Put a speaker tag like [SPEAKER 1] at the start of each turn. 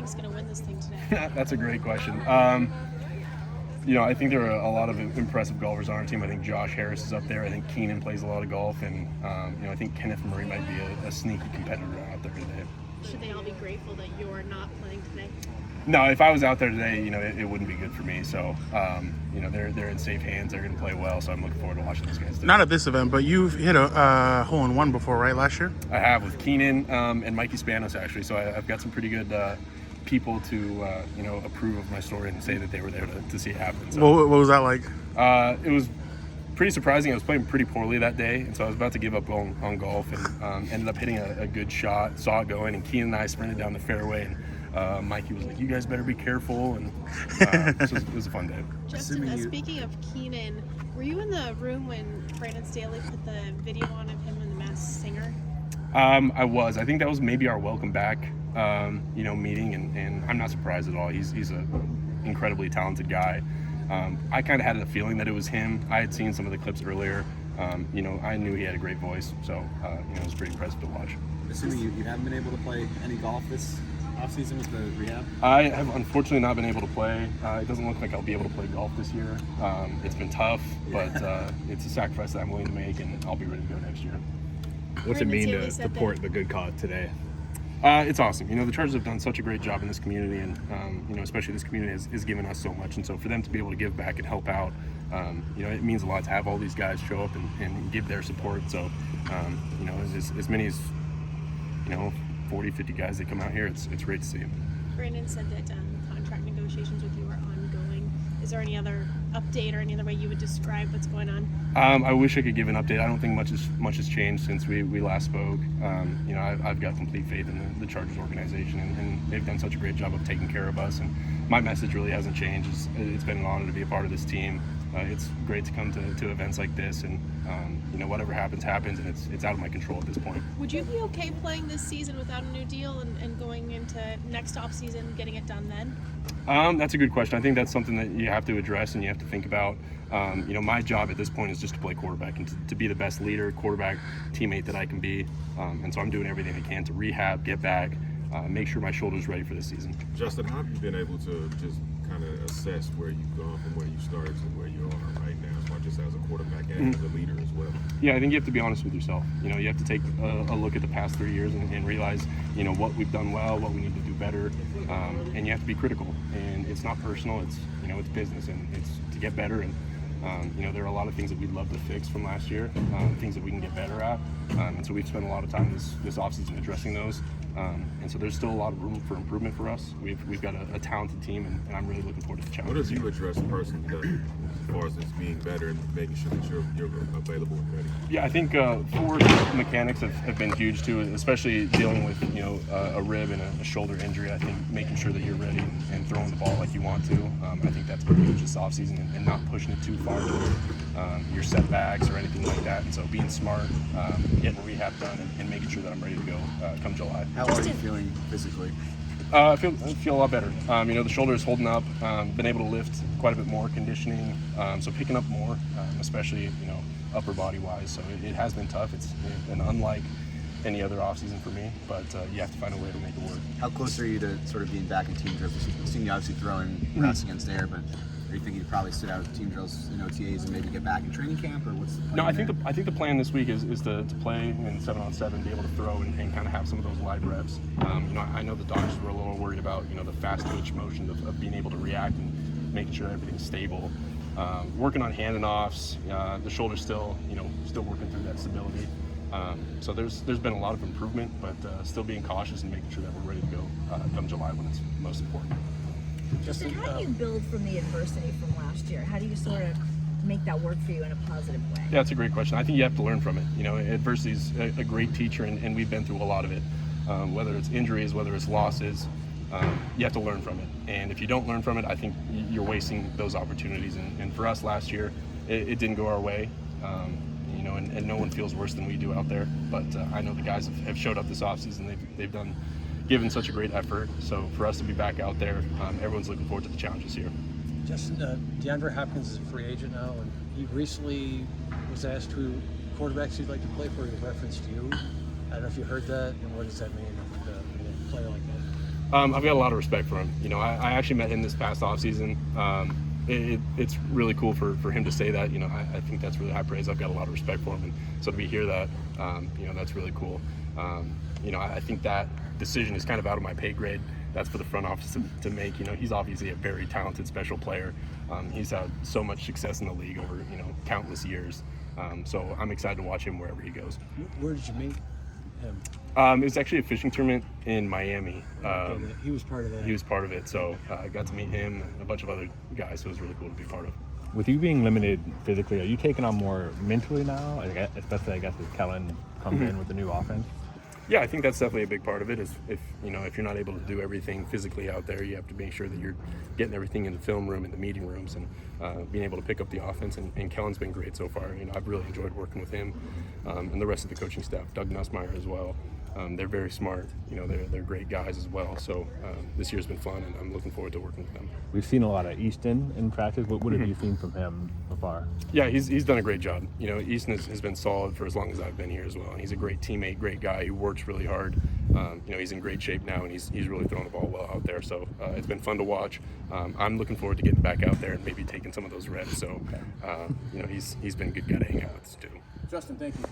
[SPEAKER 1] think's going to win this thing today?
[SPEAKER 2] That's a great question. I think there are a lot of impressive golfers on our team. I think Josh Harris is up there. I think Keenan plays a lot of golf, and I think Kenneth Murray might be a sneaky competitor out there today.
[SPEAKER 1] Should they all be grateful that you're not playing today?
[SPEAKER 2] No, if I was out there today, it wouldn't be good for me. So, they're in safe hands. They're going to play well. So I'm looking forward to watching those guys today.
[SPEAKER 3] Not at this event, but you've hit a hole-in-one before, right, last year?
[SPEAKER 2] I have with Keenan and Mikey Spanos, actually. So I've got some pretty good people to, approve of my story and say that they were there to see it happen. So,
[SPEAKER 3] What was that like?
[SPEAKER 2] It was pretty surprising. I was playing pretty poorly that day, and so I was about to give up on golf and ended up hitting a good shot, saw it going, and Keenan and I sprinted down the fairway, and Mikey was like, "You guys better be careful," and it was a fun day.
[SPEAKER 1] Justin, speaking of Keenan, were you in the room when Brandon Staley put the video on of him and the Masked Singer?
[SPEAKER 2] I was. I think that was maybe our welcome back, meeting, and I'm not surprised at all. He's an incredibly talented guy. I kind of had a feeling that it was him. I had seen some of the clips earlier. I knew he had a great voice, so it was pretty impressive to watch.
[SPEAKER 4] Assuming you haven't been able to play any golf this offseason with the rehab?
[SPEAKER 2] I have unfortunately not been able to play. It doesn't look like I'll be able to play golf this year. It's been tough, but it's a sacrifice that I'm willing to make, and I'll be ready to go next year.
[SPEAKER 5] What's it mean to support the good cause today?
[SPEAKER 2] It's awesome. The Chargers have done such a great job in this community, and especially this community has given us so much. And so for them to be able to give back and help out, it means a lot to have all these guys show up and give their support. So, as many as 40, 50 guys that come out here, it's great to see them.
[SPEAKER 1] Brandon said that contract negotiations with you are ongoing. Is there any other update or any other way you would describe what's going on?
[SPEAKER 2] I wish I could give an update. I don't think much has changed since we last spoke. I've got complete faith in the Chargers organization, and they've done such a great job of taking care of us. And my message really hasn't changed. It's been an honor to be a part of this team. It's great to come to events like this, and whatever happens, and it's out of my control at this point.
[SPEAKER 1] Would you be okay playing this season without a new deal and going into next offseason, getting it done then?
[SPEAKER 2] That's a good question. I think that's something that you have to address and you have to think about. My job at this point is just to play quarterback and to be the best leader, quarterback, teammate that I can be. And so I'm doing everything I can to rehab, get back, make sure my shoulder's ready for this season.
[SPEAKER 6] Justin, how have you been able to just kind of assess where you've gone from where you started to where you are right now, as much as a quarterback and as a leader as well?
[SPEAKER 2] Yeah, I think you have to be honest with yourself. You have to take a look at the past 3 years and realize, what we've done well, what we need to do better, and you have to be critical. And it's not personal, it's business, and it's to get better. And there are a lot of things that we'd love to fix from last year, things that we can get better at. And so we've spent a lot of time this offseason addressing those. And so there's still a lot of room for improvement for us. We've got a talented team, and I'm really looking forward to the challenge.
[SPEAKER 6] What have you addressed personally as far as this being better and making sure that you're available and ready?
[SPEAKER 2] Yeah, I think forward mechanics have been huge too, especially dealing with a rib and a shoulder injury. I think making sure that you're ready and throwing the ball like you want to. I think that's been huge this offseason, and not pushing it too far to your setbacks or anything like that. And so being smart, getting rehab done, and making sure that I'm ready to go come July.
[SPEAKER 4] How are you feeling physically?
[SPEAKER 2] I feel a lot better. The shoulder is holding up. Been able to lift quite a bit more, conditioning, so picking up more, especially upper body wise. So it has been tough. It's been unlike any other offseason for me, but you have to find a way to make it work.
[SPEAKER 4] How close are you to sort of being back in team drills? We've seen you obviously throwing routes against air, but are you thinking you'd probably sit out team drills in OTAs and maybe get back in training camp, or what's the plan?
[SPEAKER 2] No, I think the plan this week is to play in 7-on-7, be able to throw and kind of have some of those live reps. I know the doctors were a little worried about the fast twitch motion of being able to react and making sure everything's stable. Working on hand and offs, the shoulder's still working through that stability. So there's been a lot of improvement, but still being cautious and making sure that we're ready to go come July when it's most important.
[SPEAKER 7] Justin, how do you build from the adversity from last year? How do you sort of make that work for you in a positive way?
[SPEAKER 2] Yeah, it's a great question. I think you have to learn from it. Adversity is a great teacher, and we've been through a lot of it. Whether it's injuries, whether it's losses, you have to learn from it. And if you don't learn from it, I think you're wasting those opportunities. And for us last year, it didn't go our way. And no one feels worse than we do out there. But I know the guys have showed up this offseason. They've given such a great effort. So for us to be back out there, everyone's looking forward to the challenges here.
[SPEAKER 8] Justin, DeAndre Hopkins is a free agent now, and he recently was asked who quarterbacks he'd like to play for in reference to you. I don't know if you heard that, and what does that mean, a player like that?
[SPEAKER 2] I've got a lot of respect for him. You know, I actually met him this past offseason. It's really cool for him to say that. You know, I think that's really high praise. I've got a lot of respect for him, and so to hear that, you know, that's really cool. You know, I think that decision is kind of out of my pay grade. That's for the front office to make. You know, he's obviously a very talented special player. He's had so much success in the league over, you know, countless years. So I'm excited to watch him wherever he goes.
[SPEAKER 8] Where did you meet him?
[SPEAKER 2] It was actually a fishing tournament in Miami.
[SPEAKER 8] He was part of that.
[SPEAKER 2] He was part of it, so I got to meet him and a bunch of other guys, so it was really cool to be part of.
[SPEAKER 5] With you being limited physically, are you taking on more mentally now? Especially, I guess, as Kellen comes in with the new offense?
[SPEAKER 2] Yeah, I think that's definitely a big part of it. Is if you're not able to do everything physically out there, you have to make sure that you're getting everything in the film room and the meeting rooms, and being able to pick up the offense. And Kellen's been great so far. You know, I've really enjoyed working with him and the rest of the coaching staff. Doug Nussmeier as well. They're very smart. You know, they're great guys as well. So this year's been fun, and I'm looking forward to working with them.
[SPEAKER 5] We've seen a lot of Easton in practice. What have you seen from him so far?
[SPEAKER 2] Yeah, he's done a great job. You know, Easton has been solid for as long as I've been here as well. He's a great teammate, great guy who works really hard. You know, he's in great shape now, and he's really throwing the ball well out there. So it's been fun to watch. I'm looking forward to getting back out there and maybe taking some of those reps. So you know, he's been a good guy to hang out with too.
[SPEAKER 4] Justin, thank you.